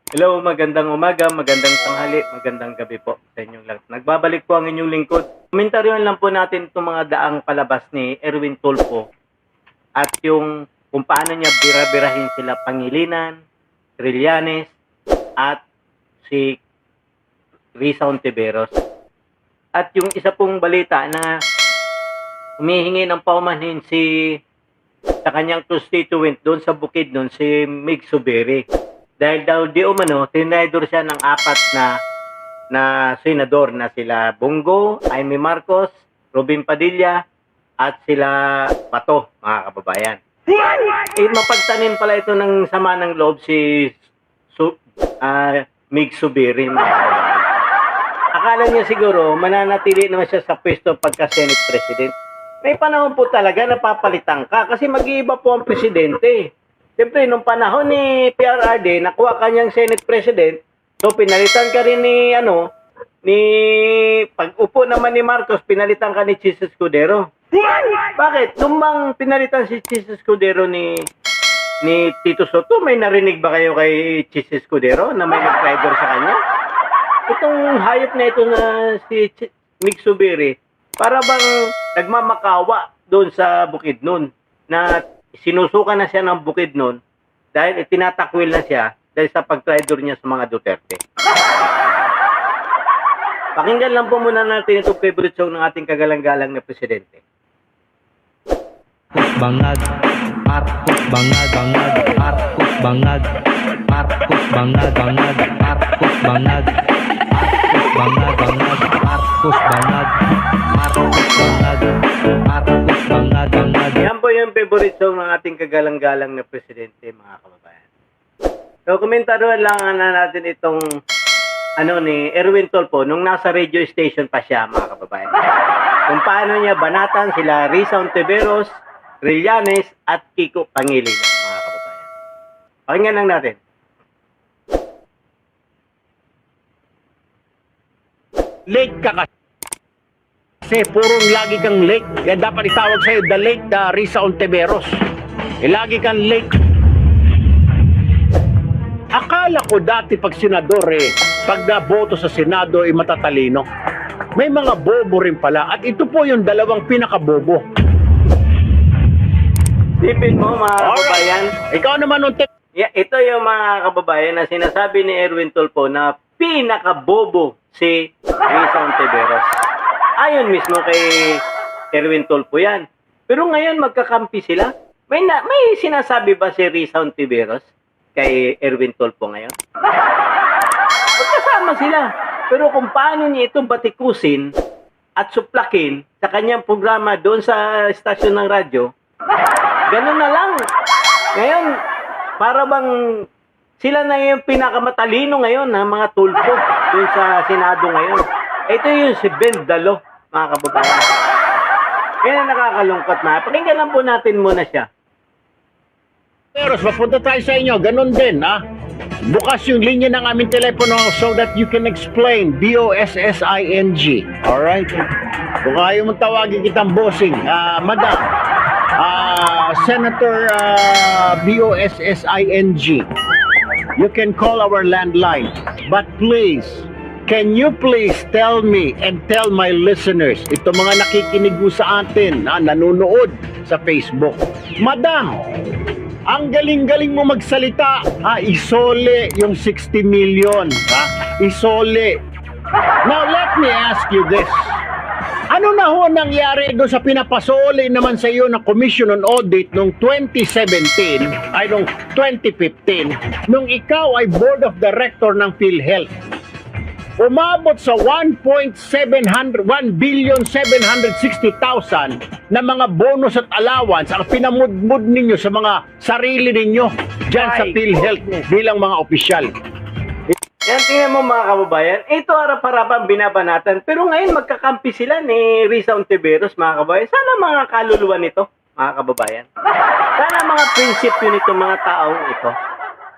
Hello, magandang umaga, magandang tanghali, magandang gabi po sa inyong lahat. Nagbabalik po ang inyong lingkod. Komentaryon lang po natin itong mga daang palabas ni Erwin Tulfo at yung kung paano niya bira-birahin sila Pangilinan, Trillanes at si Risa Ontiveros. At yung isa pong balita na humihingi ng paumanhin sa kanyang constituent doon sa bukid doon, si Mig Zubiri. Dahil daw di umano, tinraidor siya ng apat na senador na sila Bongo, Jaime Marcos, Robin Padilla, at sila Pato, mga kababayan. Mapagtanim pala ito ng sama ng loob si Mig Zubiri, mga kababayan. Akala niya siguro mananatili naman siya sa pwesto pagka Senate President. May panahon po talaga napapalitan ka kasi mag-iiba po ang presidente. Siyempre, nung panahon ni PRRD, nakuha kanyang Senate President, so pinalitan ka rin pag-upo naman ni Marcos, pinalitan ka ni Chis Escudero. Bakit? Nung bang pinalitan si Chis Escudero ni Tito Soto, may narinig ba kayo kay Chis Escudero na may nag-traitor sa kanya? Itong hayop na ito na si Mig Zubiri, para bang nagmamakawa doon sa Bukidnon na sinusukan na siya ng Bukidnon dahil itinatakwil na siya dahil sa pag-traitor niya sa mga Duterte. Pakinggan lang po muna natin itong favorite song ng ating kagalang-galang na presidente. Bangag, Marcos bangag, bangag, Marcos bangag, Marcos bangag, bangag, Marcos bangag, Marcos bangag, bangag, Marcos bangag, Marcos bangag, Marcos bangag, bangag. Yan po yung favorite song ng ating kagalang-galang na presidente, mga kababayan. So, komentaruhan lang na natin itong ni Erwin Tulfo nung nasa radio station pa siya, mga kababayan. Kung paano niya banatan sila Risa Ontiveros, Trillanes at Kiko Pangilinan, mga kababayan. Pakinggan lang natin. Late ka kasi purong lagi kang late. Kaya dapat itawag sa'yo the late Risa Ontiveros. Lagi kang late. Akala ko dati pag senador pag naboto sa Senado matatalino. May mga bobo rin pala. At ito po yung dalawang pinakabobo. Tipid mo, mga kababayan. Ikaw naman Yeah, ito yung mga kababayan na sinasabi ni Erwin Tulfo na pinakabobo si Risa Ontiveros. Ayon mismo kay Erwin Tulfo yan. Pero ngayon magkakampi sila. May sinasabi ba si Risa Ontiveros kay Erwin Tulfo ngayon? Magkasama sila. Pero kung paano niya itong batikusin at suplakin sa kanyang programa doon sa estasyon ng radyo, ganun na lang. Ngayon, para bang sila na yung pinakamatalino ngayon na mga Tulfo doon sa Senado ngayon. Ito yung si Ben Dalo, mga kababayan. Kaya nakakalungkot na. Pakinggan lang po natin muna siya. Pero mapunta tayo sa inyo, ganun din, ha? Bukas yung linya ng aming telepono so that you can explain. BOSSING. Alright? Kung ayaw mong tawagin kitang bossing, madam, Senator BOSSING, you can call our landline. But please, can you please tell me and tell my listeners, ito mga nakikinig sa atin, nanonood sa Facebook. Madam, ang galing-galing mo magsalita, isole yung 60 million, isole. Now let me ask you this. Ano na ho nangyari doon sa pinapasole naman sa iyo ng Commission on Audit noong 2017, noong 2015, nung ikaw ay Board of Director ng PhilHealth? Umabot sa 1,760,000 na mga bonus at allowance ang pinamudmud ninyo sa mga sarili ninyo dyan sa PhilHealth bilang mga opisyal. Yan, tingnan mo, mga kababayan. Ito harap-harapan binabanatan. Pero ngayon magkakampi sila ni Risa Ontiveros, mga kababayan. Sana mga kaluluwa nito, mga kababayan. Sana mga prinsipyo nito, mga taong ito,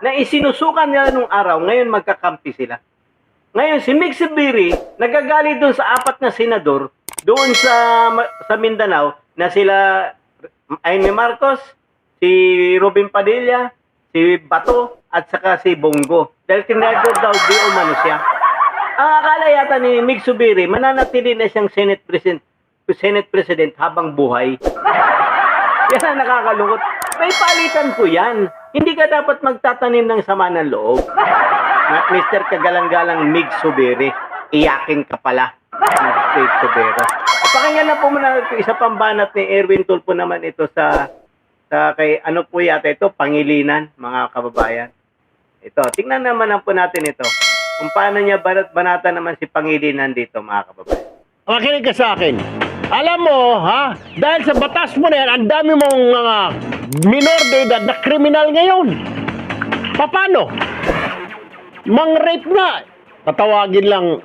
na isinusukan nila nung araw, ngayon magkakampi sila. Ngayon, si Mig Zubiri, nagagalit doon sa apat na senador, doon sa Mindanao, na sila Jaime Marcos, si Robin Padilla, si Bato at saka si Bongo. Dahil tinagor daw di umano siya. Ang akala yata ni Mig Zubiri, mananatili na siyang Senate President habang buhay. Yan ang nakakalungkot. May palitan po yan. Hindi ka dapat magtatanim ng sama ng loob. Mr. Kagalang-galang Mig Zubiri, iyakin ka pala. Mig Zubiri. Pakinggan na po muna isa pang banat ni Erwin Tulfo naman ito sa kay ano po yata ito, Pangilinan, mga kababayan. Ito, tingnan naman po natin ito. Kung paano niya banata naman si Pangilinan dito, mga kababayan. Makinig ka sa akin. Alam mo, ha? Dahil sa batas mo na yan, ang dami mong mga minor de edad na kriminal ngayon. Paano? Mang-rape na. Tatawagin lang.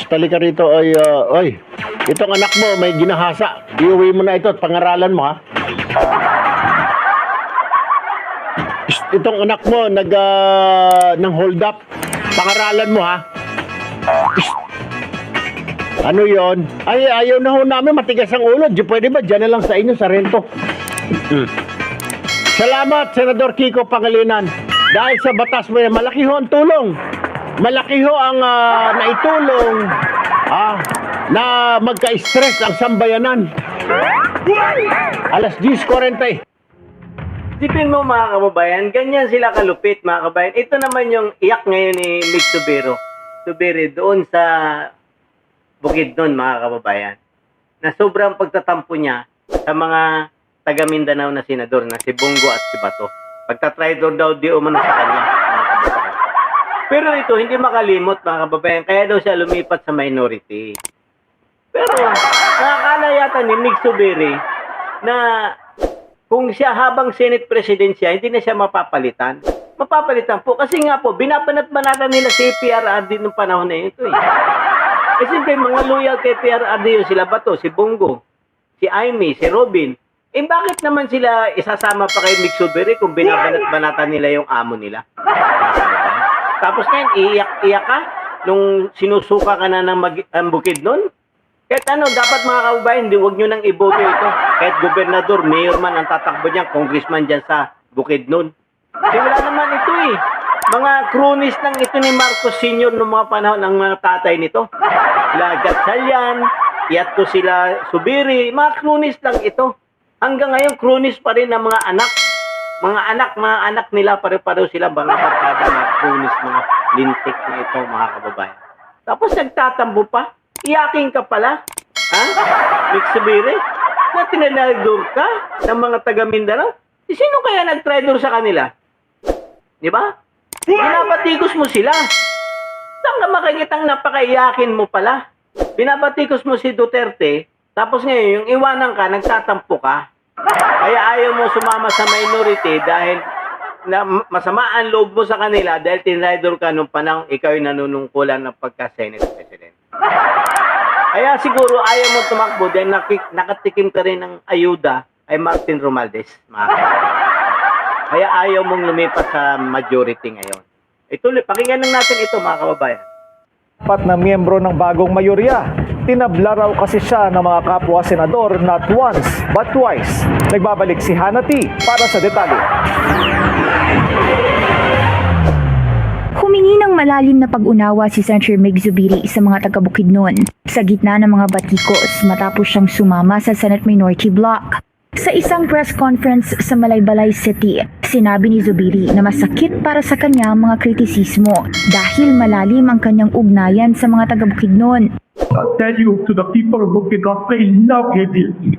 Tali ka rito, oy, itong anak mo may ginahasa. Iuwi mo na ito at pangaralan mo, ha? Itong anak mo nang hold up. Pangaralan mo, ha? Ano yon? Ay, ayaw na ho namin, matigas ang ulo. Pwede ba? Diyan na lang sa inyo, sa rento. Salamat, Senador Kiko Pangilinan. Dahil sa batas mo yan, malaki ho ang tulong. Malaki ho ang naitulong na magka-stress ang sambayanan. Alas 10:40. Sipin mo mga kababayan, ganyan sila kalupit mga kababayan. Ito naman yung iyak ngayon ni Mig Zubiri doon sa Bukidnon mga kababayan. Na sobrang pagtatampo niya sa mga taga Mindanao na senador na si Bongo at si Bato. Pagtatraidor daw di umano sa kanya mga kababayan. Pero ito hindi makalimot mga kababayan, kaya daw siya lumipat sa minority. Pero nakakala yata ni Mig Zubiri na kung siya habang Senate President siya, hindi na siya mapapalitan. Mapapalitan po. Kasi nga po, binabanat-banatan nila si PRRD nung panahon na ito eh. Kasi mga loyal kay PRRD yun, sila Bato, si Bongo, si Aimee, si Robin. Eh bakit naman sila isasama pa kay Mig Zubiri kung binabanat-banatan nila yung amo nila? Tapos ngayon, iiyak-iyak ka nung sinusuka ka na ng Bukidnon? Kahit ano, dapat mga kababayan, huwag nyo nang iboto ito. Kahit gobernador, mayor man ang tatakbo niyan, congressman dyan sa Bukidnon. Kasi wala naman ito eh. Mga cronies lang ito ni Marcos Sr. noong mga panahon ng mga tatay nito. Sila Gatchalian, Yato sila Zubiri, mga cronies lang ito. Hanggang ngayon, cronies pa rin ng mga anak. Mga anak nila, pare-pareho sila, mga barkada, mga cronies, mga lintik na ito, mga kababayan. Tapos nagtatambo pa. Iyakin ka pala, ha? Mig Zubiri, na tinanagdor ka ng mga taga Mindanao? Sino kaya nag-traitor sa kanila? Di ba? Binabatikos mo sila. Saan ka makikitang napakaiyakin mo pala? Binabatikos mo si Duterte, tapos ngayon, yung iwanan ka, nagtatampo ka. Kaya ayaw mo sumama sa minority dahil masama ang loob mo sa kanila dahil tinraidor ka nung panahon ikaw yung nanunungkulan ng pagka-Senate President. Kaya siguro ayaw mo tumakbo dahil nakatikim ka rin ng ayuda ay Martin Romualdez. Kaya ayaw mong lumipat sa majority ngayon. Ituloy, pakinggan lang natin ito mga kababayan. Apat na miyembro ng bagong mayorya. Tinabla raw kasi siya ng mga kapwa senador not once but twice. Nagbabalik si Hannah T. para sa detalye. Humingi ng malalim na pag-unawa si Senator Mig Zubiri sa mga taga Bukidnon sa gitna ng mga batikos matapos siyang sumama sa Senate Minority Bloc. Sa isang press conference sa Malaybalay City, sinabi ni Zubiri na masakit para sa kanya ang mga kritisismo dahil malalim ang kanyang ugnayan sa mga taga Bukidnon. I'll tell you to the people of Bukidnon, they love him.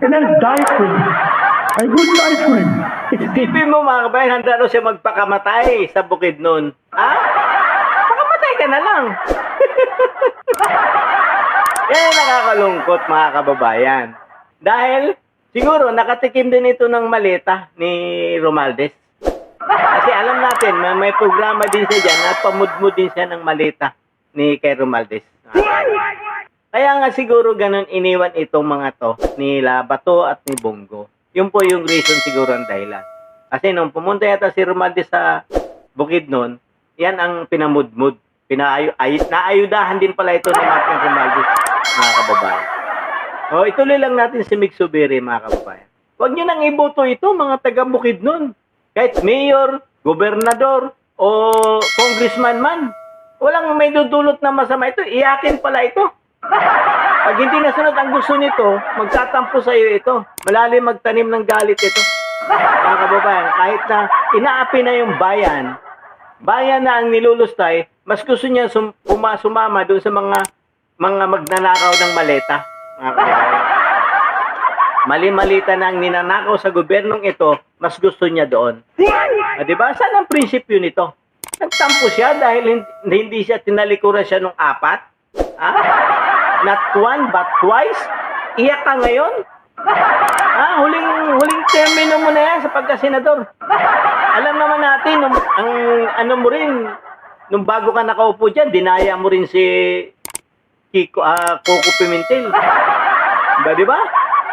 And I'll die for him. I would die for him. Isipin mo mga kabayan, handa daw siya magpakamatay sa Bukidnon. Ha? Pakamatay ka na lang. Yan ang nakakalungkot mga kababayan. Dahil siguro nakatikim din ito ng maleta ni Romualdez. Kasi alam natin, may programa din siya dyan at pamudmud din siya ng maleta ni kay Romualdez. Kaya nga siguro ganun iniwan itong mga to, nila Bato at ni Bongo. Yun po yung reason siguro ang dahilan. Kasi nung pumunta yata si Romualdez sa Bukidnon, yan ang pinamudmud. Naayudahan din pala ito ni Martin Romualdez, mga kababayan. O, ituloy lang natin si Mig Zubiri, mga kababayan. Huwag nyo nang iboto ito, mga taga Bukidnon. Kahit mayor, gobernador, o congressman man, walang may dudulot na masama ito. Iyakin pala ito. Pag hindi nasunod ang gusto nito, magtatampo sa iyo ito. Malalim magtanim ng galit ito. Mga kababayan, kahit na inaapi na yung bayan na ang nilulustay, mas gusto niya sumama doon sa mga magnanakaw ng maleta. Mga kababayan. Mali-malita na ang ninanakaw sa gobyernong ito, mas gusto niya doon. Diba? Saan ang prinsipyo nito? Nagtampo siya dahil hindi siya tinalikuran siya nung 4? Not one but twice? Iyak ka ngayon? Huling termino mo na yan sa pagkasenador. Alam naman natin, nung bago ka nakaupo dyan, dinaya mo rin si Coco Pimentel. Diba?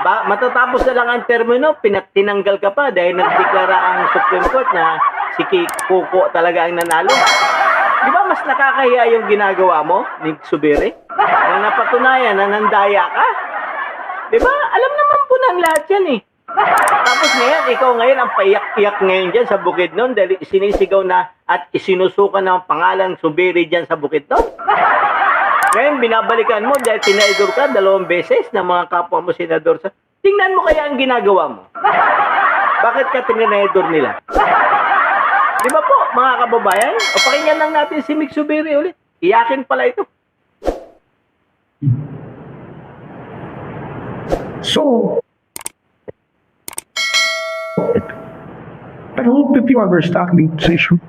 Matatapos na lang ang termino, tinanggal ka pa dahil nagdeklara ang Supreme Court na si Coco talaga ang nanalo. Di ba mas nakakahiya yung ginagawa mo, ni Zubiri? Na napatunayan na nandaya ka? Di ba? Alam naman po ng lahat yan eh. Tapos ngayon, ikaw ngayon ang paiyak-iyak ngayon dyan sa Bukidnon dahil sinisigaw na at isinusukan ng pangalan Zubiri dyan sa Bukidnon. Ngayon, binabalikan mo dahil tinaidor ka 2 beses ng mga kapwa mo senador. Tingnan mo kaya ang ginagawa mo. Bakit ka tinaidor nila? Di ba po, mga kababayan? O pakinggan lang natin si Mick Zubiri ulit. Iyakin pala ito. So, I hope that you understand this issue.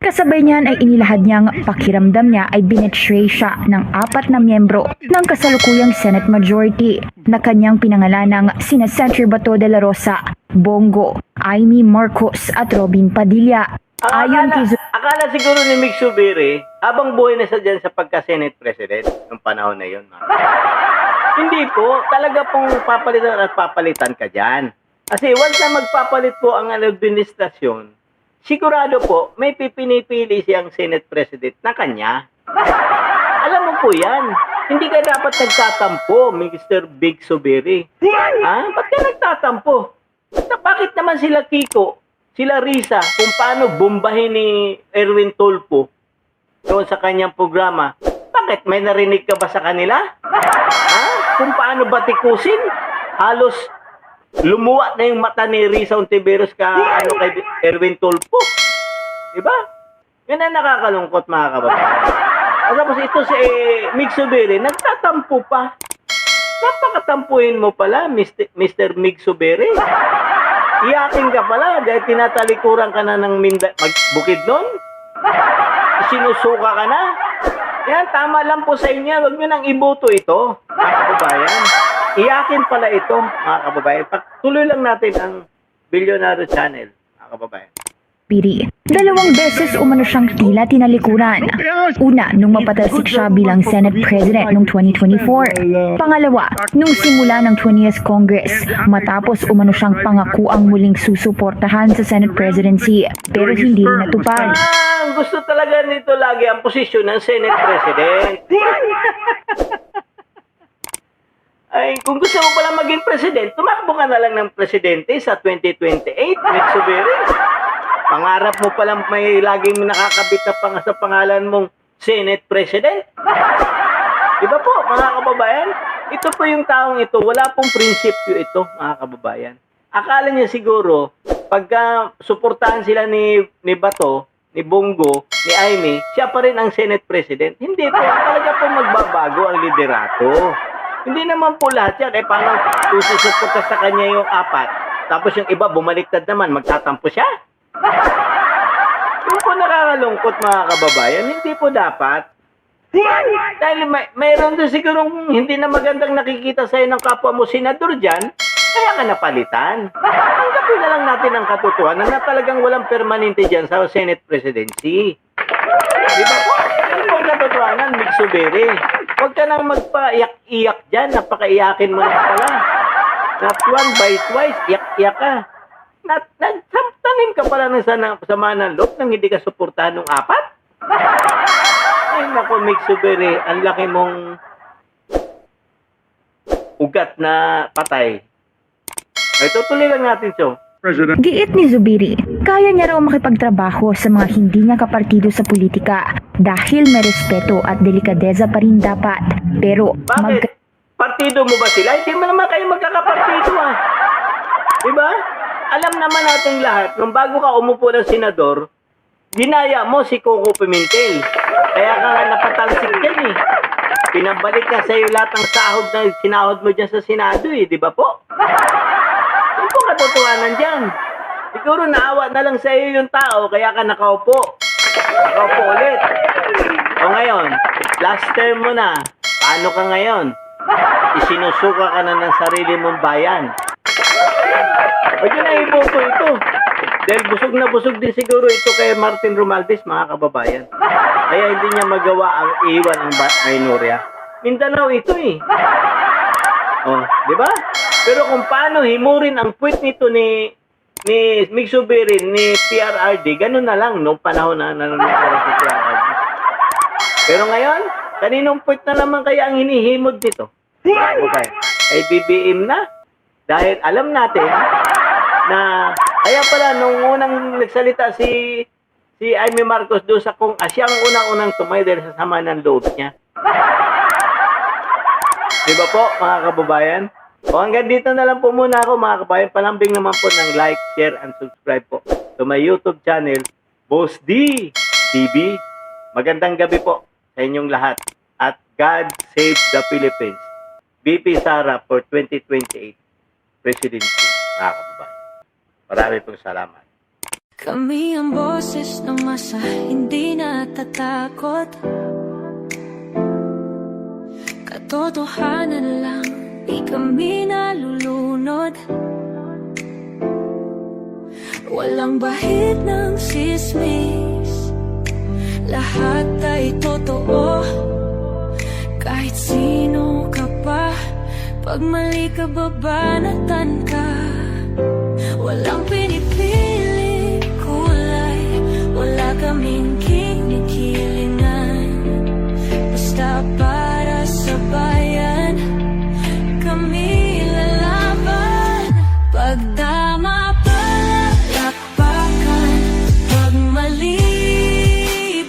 Kasabay niyan ay inilahad niyang pakiramdam niya ay binetray siya ng 4 na miyembro ng kasalukuyang Senate Majority na kanyang pinangalanang sina Senator Bato de la Rosa, Bongo, Amy Marcos at Robin Padilla. Ayon kay Akala siguro ni Mick Zubiri, habang buhay na siya dyan sa pagka-Senate President ng panahon na yun. Hindi po, talaga pong papalitan at papalitan ka dyan. Kasi once na magpapalit po ang administrasyon, sigurado po, may pinipili siyang Senate President na kanya. Alam mo po yan. Hindi ka dapat nagtatampo, Mr. Big Zubiri. Ba't ka nagtatampo? Bakit naman sila Kiko, sila Risa, kung paano bombahin ni Erwin Tulfo doon sa kanyang programa? Bakit? May narinig ka ba sa kanila? Kung paano batikusin? Halos lumuwa na yung mata ni Risa Ontiveros kay Erwin Tulfo. Diba? Yan ang nakakalungkot, mga kababayan. At tapos ito si Mick Zubiri, nagtatampo pa. Napakatampuhin mo pala, Mr. Mick Zubiri. Iyakin ka pala dahil tinatalikuran ka na ng Bukidnon. Sinusuka ka na. Yan, tama lang po sa inyo. Huwag nyo nang iboto ito, mga kababayan. Iyakin pala ito, mga kababayan. Tuloy lang natin ang Bilyonaryo Channel, mga kababayan. Piri. 2 beses umano siyang tila tinalikuran. Una, nung mapatalsik siya bilang Senate President noong 2024. Pangalawa, nung simula ng 20th Congress, matapos umano siyang pangakuang muling susuportahan sa Senate Presidency, pero hindi rin natupad. Gusto talaga nito lagi ang posisyon ng Senate President. Ay, kung gusto mo pala maging president, tumakbo ka na lang ng presidente sa 2028, Mick Zubiri. Pangarap mo palang may laging nakakabit na sa pangalan mong Senate President. Diba po, mga kababayan? Ito po yung taong ito. Wala pong prinsipyo ito, mga kababayan. Akala niya siguro, pagka suportahan sila ni Bato, ni Bongo, ni Amy, siya pa rin ang Senate President. Hindi po. Talaga po magbabago ang liderato. Hindi naman po lahat yan. Paano susuporta sa kanya yung 4? Tapos yung iba, bumaliktad naman, magtatampo siya? Yung po nakakalungkot, mga kababayan, hindi po dapat. Dahil mayroon doon sigurong hindi na magandang nakikita sa'yo ng kapwa mo senador dyan, kaya ka napalitan. Tanggapin na lang natin ang katotohanan na talagang walang permanente dyan sa Senate Presidency. Di ba po? Ano po ang katotohanan, Mick Zubiri? Huwag ka nang magpa-iyak-iyak dyan, napakaiyakin mo na pala. Not one by twice, iyak-iyak ka. Nagtanim ka pala ng sama ng loob nang hindi ka suportahan ng 4? Ay, naku, Mick Zubiri, ang laki mong ugat na patay. Ay, tutuloy lang natin, so. President. Giit ni Zubiri, kaya niya raw makipagtrabaho sa mga hindi niya kapartido sa politika dahil may respeto at delikadeza pa rin dapat. Pero Bakit? Partido mo ba sila? Hindi mo naman kayo magkakapartido ah. Diba? Alam naman natin lahat, nung bago ka umupo ng senador, dinaya mo si Coco Pimentel. Kaya ka nga napatalsik dyan eh. Pinabalik ka sa iyo lahat ng sahod na sinahod mo dyan sa Senado eh. Di ba po? Ano po katotohanan dyan? Siguro naawa na lang sa iyo yung tao, kaya ka nakaupo. Nakaupo ulit. O ngayon, last term mo na. Paano ka ngayon? Isinusuka ka na ng sarili mong bayan. Huwag yun na iboto ito. Dahil busog din siguro ito kay Martin Romualdez, mga kababayan. Kaya hindi niya magawa ang iwan ang minorya. Mindanao ito eh. Oh, di ba? Pero kung paano himurin ang puwit nito ni Mig Zubiri, ni PRRD, ganun na lang nung panahon na nanonood si PRRD. Pero ngayon, kaninong puwit na naman kaya ang hinihimod nito? Okay. Ay BBM na. Dahil alam natin na kaya pala nung unang nagsalita si Amy Marcos doon sa kung siya ang unang-unang tumay dahil sa sama ng loob niya. Di ba po, mga kababayan? O hanggang dito na lang po muna ako, mga kababayan. Palambing naman po ng like, share, and subscribe po to my YouTube channel, Boss D TV. Magandang gabi po sa inyong lahat. At God save the Philippines. BP Sara for 2028 presidency, mga kababayan. Marami pong salamat. Kami ang boses ng masa, hindi natatakot. Katotohanan lang, di kami nalulunod. Walang bahid ng sismis, lahat ay totoo. Kahit sino ka pa, pag mali ka babanatan ka. Walang pinipili kulay, wala kaming kinikilingan. Basta para sa bayan, kami lalaban. Pag tama palakpakan, pag mali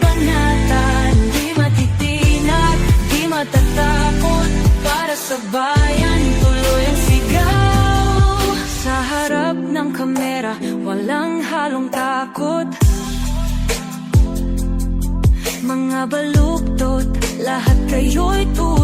banatan. Di matitinag, di matatakot, para sa bayan tuloy ang sigaw. Sa harap ng kamera, walang halong takot. Mga baluktot, lahat kayo'y tuwa.